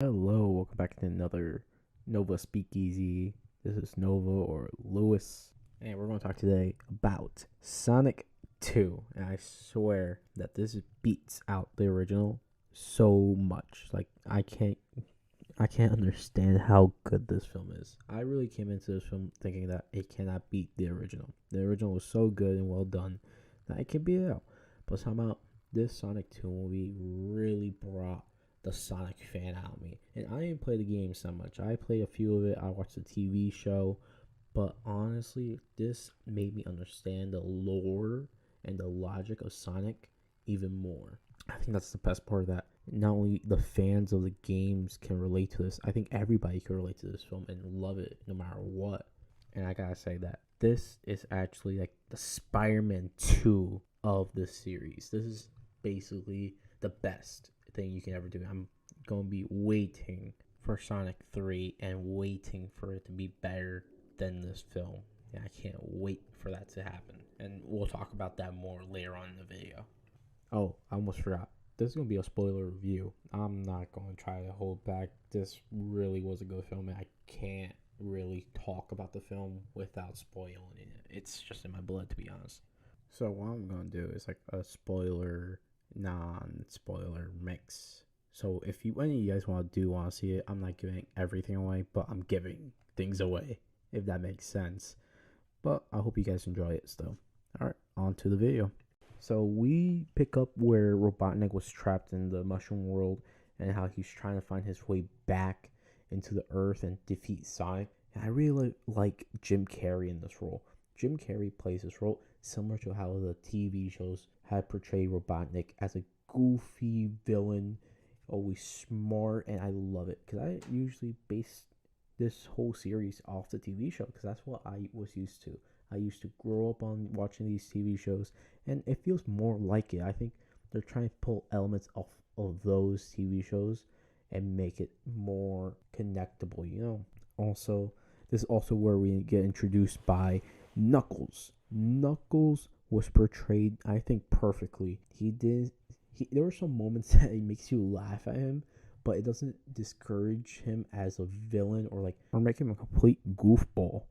Hello, welcome back to another Nova Speakeasy. This is Nova or Lewis, and we're going to talk today about Sonic 2. And I swear that this beats out the original so much. Like I can't understand how good this film is. I really came into this film thinking that it cannot beat the original. The original was so good and well done that it can beat it out. But somehow this Sonic 2 movie really brought the Sonic fan out of me. And I didn't play the game so much. I played a few of it. I watched the TV show. But honestly, this made me understand the lore and the logic of Sonic even more. I think that's the best part of that. Not only the fans of the games can relate to this, I think everybody can relate to this film and love it no matter what. And I gotta say that this is actually like the Spider-Man 2 of this series. This is basically the best thing you can ever do. I'm going to be waiting for Sonic 3 and waiting for it to be better than this film. And I can't wait for that to happen. And we'll talk about that more later on in the video. Oh, I almost forgot. This is going to be a spoiler review. I'm not going to try to hold back. This really was a good film, and I can't really talk about the film without spoiling it. It's just in my blood, to be honest. So what I'm going to do is like a spoiler, non-spoiler mix. So if any of you guys want to see it, I'm not giving everything away, but I'm giving things away, if that makes sense. But I hope you guys enjoy it still. Alright, on to the video. So we pick up where Robotnik was trapped in the mushroom world and how he's trying to find his way back into the earth and defeat Sonic. And I really like Jim Carrey in this role. Jim Carrey plays this role similar to how the TV shows had portrayed Robotnik as a goofy villain, always smart, and I love it because I usually base this whole series off the TV show because that's what I was used to. I used to grow up on watching these TV shows, and it feels more like it. I think they're trying to pull elements off of those TV shows and make it more connectable. Also, this is also where we get introduced by Knuckles. Knuckles was portrayed, I think, perfectly. There were some moments that it makes you laugh at him, but it doesn't discourage him as a villain or make him a complete goofball.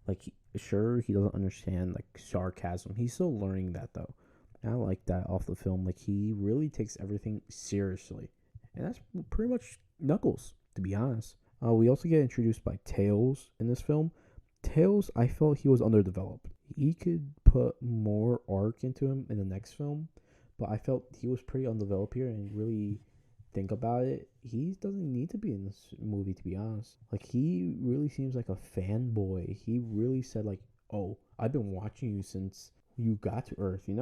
Like, he doesn't understand like sarcasm. He's still learning that though. And I like that off the film. Like, he really takes everything seriously, and that's pretty much Knuckles, to be honest. We also get introduced by Tails in this film. Tails, I felt he was underdeveloped. He could put more arc into him in the next film, but I felt he was pretty undeveloped here, and really think about it, he doesn't need to be in this movie, to be honest. Like, he really seems like a fanboy. He really said like, "Oh, I've been watching you since you got to Earth." And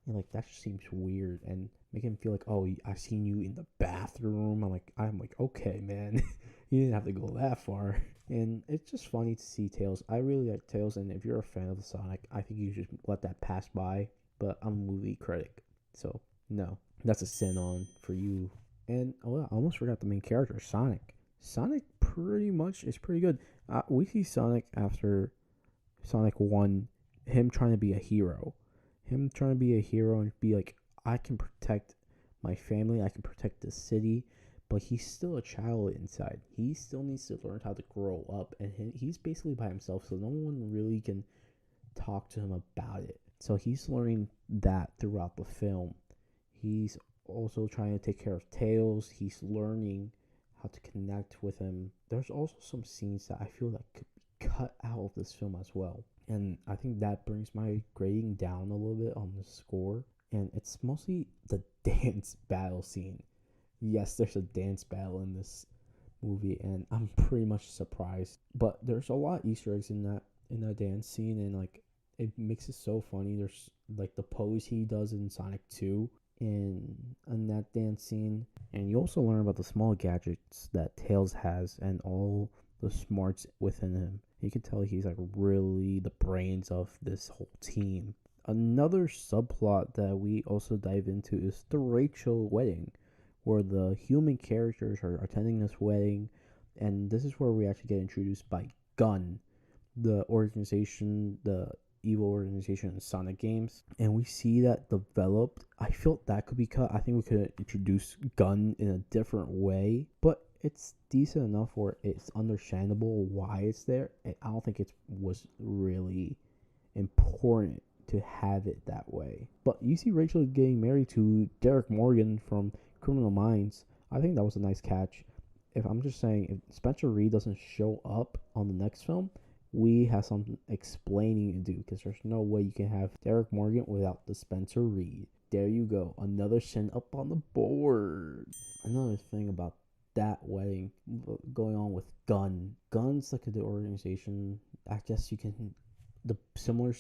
like, that just seems weird and make him feel like, "Oh, I've seen you in the bathroom." I'm like, okay, man, you didn't have to go that far. And it's just funny to see Tails. I really like Tails, and if you're a fan of the Sonic, I think you should let that pass by. But I'm a movie critic, so no, that's a sin on for you. And I almost forgot the main character, Sonic. Sonic pretty much is pretty good. We see Sonic after Sonic 1, him trying to be a hero. Him trying to be a hero and be like, I can protect my family, I can protect the city, but he's still a child inside. He still needs to learn how to grow up, and he's basically by himself, so no one really can talk to him about it. So he's learning that throughout the film. He's also trying to take care of Tails. He's learning how to connect with him. There's also some scenes that I feel like could be cut out of this film as well. And I think that brings my grading down a little bit on the score. And it's mostly the dance battle scene. Yes, there's a dance battle in this movie, and I'm pretty much surprised. But there's a lot of Easter eggs in that dance scene, and like, it makes it so funny. There's like the pose he does in Sonic 2 in that dance scene. And you also learn about the small gadgets that Tails has and all the smarts within him. You can tell he's like really the brains of this whole team. Another subplot that we also dive into is the Rachel wedding, where the human characters are attending this wedding, and this is where we actually get introduced by Gun, the organization, the evil organization in Sonic games, and we see that developed. I felt that could be cut. I think we could introduce Gun in a different way, but it's decent enough where it's understandable why it's there. And I don't think it was really important to have it that way. But you see Rachel getting married to Derek Morgan from Criminal Minds. I think that was a nice catch. If I'm just saying, if Spencer Reed doesn't show up on the next film, we have some explaining to do, because there's no way you can have Derek Morgan without the Spencer Reed. There you go, another sin up on the board. Another thing about that wedding going on with Gun's like the organization. I guess you can, the similar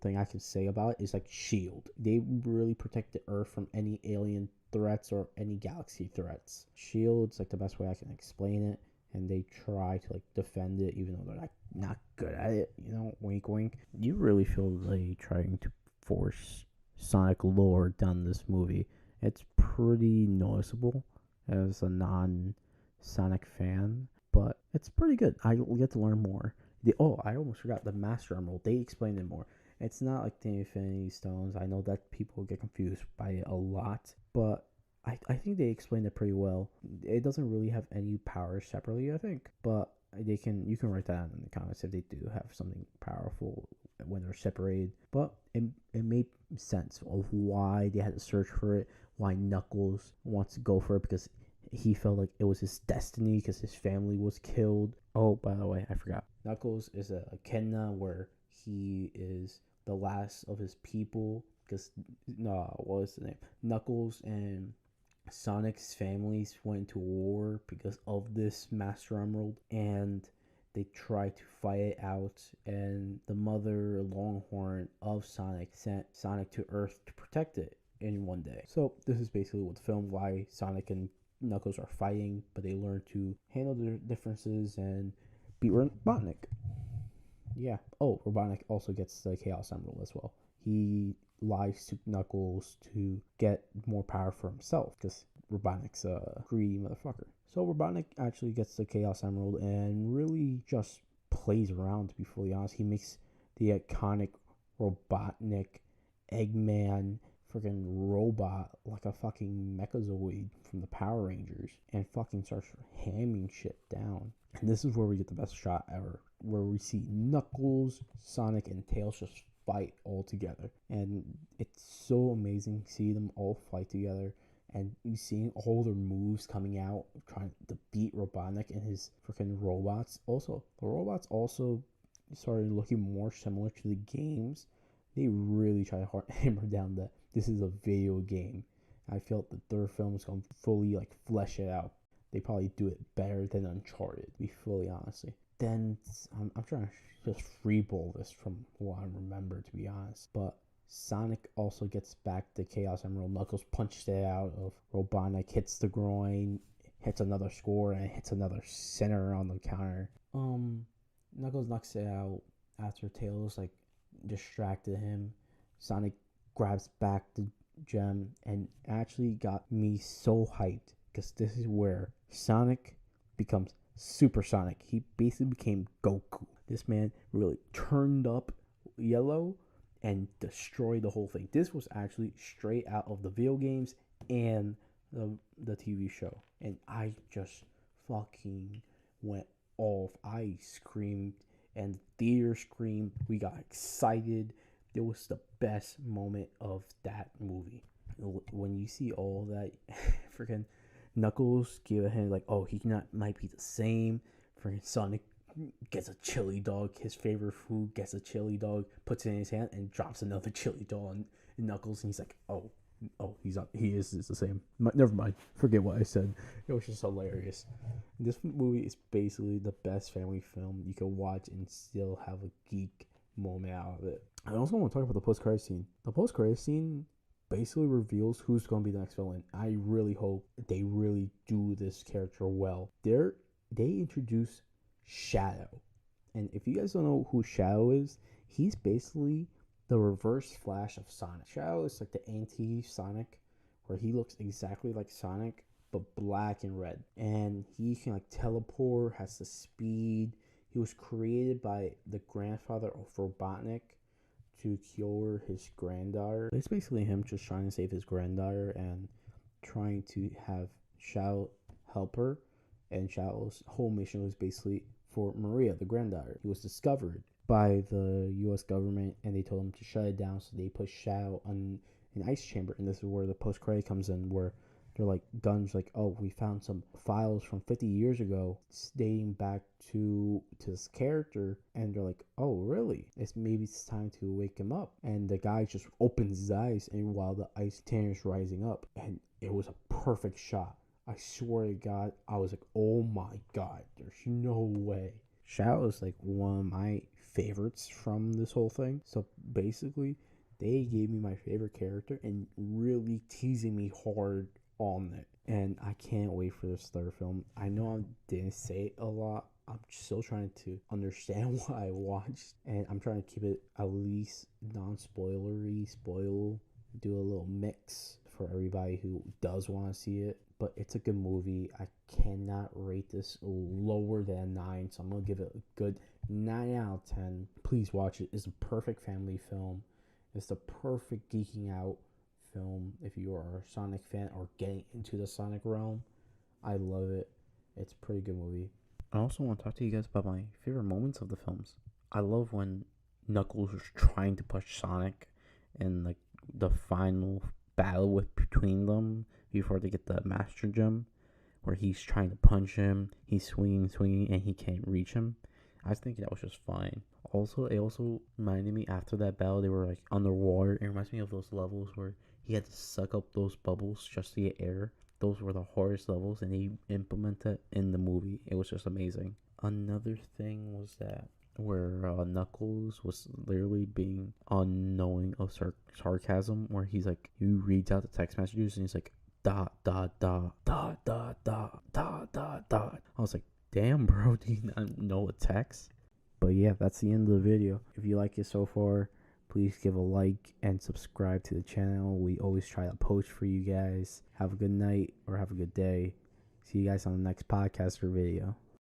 thing I can say about it is like SHIELD. They really protect the Earth from any alien threats or any galaxy threats. SHIELD's like the best way I can explain it, and they try to like defend it even though they're not good at it, you know, wink wink. You really feel they trying to force Sonic lore down this movie. It's pretty noticeable as a non-Sonic fan, but it's pretty good. I get to learn more. I almost forgot the Master Emerald. They explained it more. It's not like the Infinity Stones. I know that people get confused by it a lot, but I think they explained it pretty well. It doesn't really have any powers separately, I think, but you can write that down in the comments if they do have something powerful when they're separated. But it made sense of why they had to search for it, why Knuckles wants to go for it, because he felt like it was his destiny because his family was killed. Oh, by the way, I forgot. Knuckles is a Kenna where he is the last of his people, because what was the name? Knuckles and Sonic's families went to war because of this Master Emerald, and they tried to fight it out, and the mother Longhorn of Sonic sent Sonic to Earth to protect it in one day. So this is basically what the film, why Sonic and Knuckles are fighting, but they learn to handle their differences and beat Robotnik. Yeah. Oh, Robotnik also gets the Chaos Emerald as well. He lies to Knuckles to get more power for himself, because Robotnik's a greedy motherfucker. So Robotnik actually gets the Chaos Emerald and really just plays around, to be fully honest. He makes the iconic Robotnik Eggman freaking robot like a fucking Mechazoid from the Power Rangers, and fucking starts hamming shit down. And this is where we get the best shot ever, where we see Knuckles, Sonic, and Tails just fight all together. And it's so amazing to see them all fight together, and you seeing all their moves coming out, trying to beat Robotnik and his freaking robots. Also, the robots also started looking more similar to the games. They really try to hammer down that this is a video game. I felt the third film was going to fully like flesh it out. They probably do it better than Uncharted, to be fully honestly. Then I'm trying to just freeball this from what I remember, to be honest. But Sonic also gets back the Chaos Emerald. Knuckles punched it out of Robotnik, hits the groin, hits another score, and hits another center on the counter. Knuckles knocks it out after Tails like distracted him. Sonic grabs back the gem, and actually got me so hyped, because this is where Sonic becomes Super Sonic. He basically became Goku. This man really turned up yellow and destroyed the whole thing. This was actually straight out of the video games and the TV show, and I just fucking went off. I screamed, and the theater screamed. We got excited. It was the best moment of that movie. When you see all that, freaking Knuckles give a hand like, oh, he might be the same. Freaking Sonic gets a chili dog, his favorite food, gets a chili dog, puts it in his hand, and drops another chili dog on Knuckles, and he's like, oh, he is the same. Never mind, forget what I said. It was just hilarious. This movie is basically the best family film you can watch and still have a geek moment out of it. I also want to talk about the post-credit scene. The post-credit scene basically reveals who's going to be the next villain. I really hope they really do this character well. They introduce Shadow. And if you guys don't know who Shadow is, he's basically the reverse Flash of Sonic. Shadow is like the anti-Sonic, where he looks exactly like Sonic, but black and red. And he can like teleport, has the speed. He was created by the grandfather of Robotnik to cure his granddaughter. It's basically him just trying to save his granddaughter and trying to have Shao help her. And Shao's whole mission was basically for Maria, the granddaughter. He was discovered by the U.S. government, and they told him to shut it down. So they put Shao on an ice chamber, and this is where the post credit comes in, where they're like guns, like, oh, we found some files from 50 years ago dating back to this character, and they're like, oh, really? Maybe it's time to wake him up. And the guy just opens his eyes, and while the ice tan is rising up, and it was a perfect shot. I swear to God, I was like, oh my God, there's no way. Shao is like one of my favorites from this whole thing. So basically, they gave me my favorite character and really teasing me hard on it. And I can't wait for this third film. I know I didn't say it a lot. I'm still trying to understand what I watched. And I'm trying to keep it at least non-spoilery, do a little mix for everybody who does want to see it. But it's a good movie. I cannot rate this lower than a 9, so I'm going to give it a good 9 out of 10. Please watch it. It's a perfect family film. It's the perfect geeking out film if you are a Sonic fan or getting into the Sonic realm. I love it. It's a pretty good movie. I also want to talk to you guys about my favorite moments of the films. I love when Knuckles is trying to push Sonic and like the final battle between them before they get the Master Gem, where he's trying to punch him, he's swinging, and he can't reach him. I was thinking that was just fine. Also, it also reminded me after that battle, they were like underwater. It reminds me of those levels where he had to suck up those bubbles just to get air. Those were the hardest levels, and they implemented in the movie. It was just amazing. Another thing was that where Knuckles was literally being unknowing of sarcasm, where he's like, he reads out the text messages and he's like, dot, dot, dot, dot, dot, dot, dot, dot, dot. I was like, damn, bro, do you not know a text? But yeah, that's the end of the video. If you like it so far, please give a like and subscribe to the channel. We always try to post for you guys. Have a good night or have a good day. See you guys on the next podcast or video.